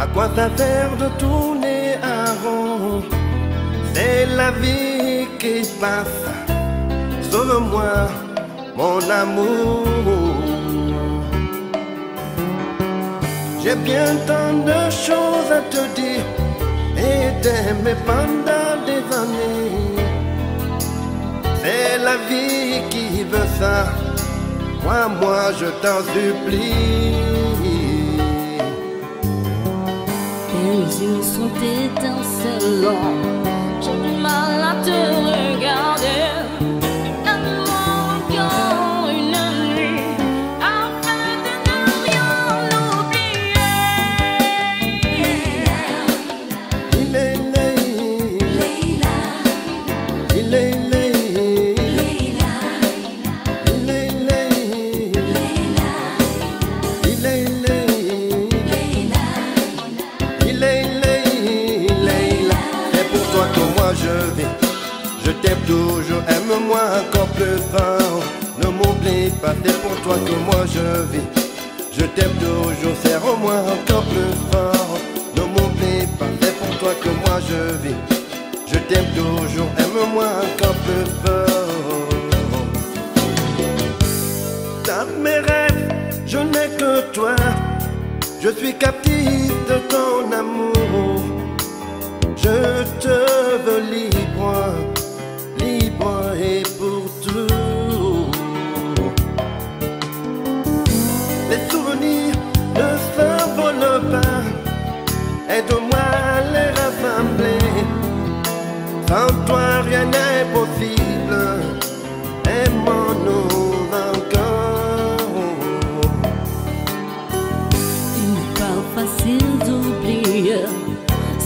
À quoi ça sert de tourner à rond? C'est la vie qui passe. Sauve-moi, mon amour. J'ai bien tant de choses à te dire et t'aimer pendant des années. C'est la vie qui veut ça. Moi, je t'en supplie. Tes yeux sont étincelants, j'ai du mal à te regarder. Donne-moi encore une nuit afin de ne rien oublier. Je t'aime toujours, aime-moi encore plus fort. Ne m'oublie pas, c'est pour toi que moi je vis. Je t'aime toujours, serre-moi encore plus fort. Ne m'oublie pas, c'est pour toi que moi je vis. Je t'aime toujours, aime-moi encore plus fort. Dans mes rêves, je n'ai que toi. Je suis captif de ton amour. Je te veux libre, libre et pour tout. Les souvenirs ne s'envolent pas. Aide-moi à les rassembler. Sans toi rien n'est possible. Aimons-nous encore. Il n'est pas facile d'oublier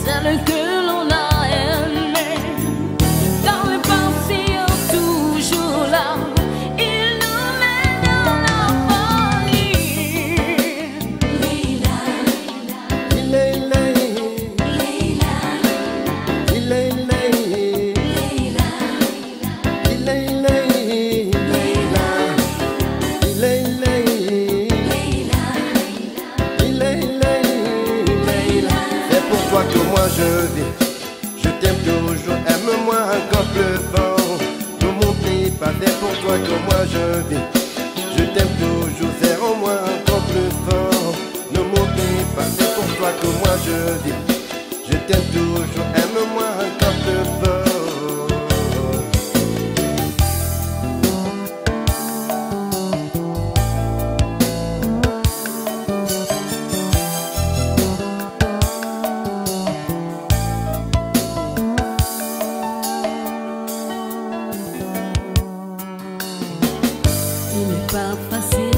celle que l'on a aimée. Dans le passé toujours là, il nous mène dans la folie. Leila, Leila, c'est pour toi que moi je vis. Je t'aime toujours, aime-moi encore plus fort. Ne m'oublie pas, c'est pour toi que moi je vis. Je t'aime toujours, serre-moi encore plus fort. Ne m'oublie pas, c'est pour toi que moi je vis. Je t'aime toujours, aime-moi encore plus fort. il n'est pas facile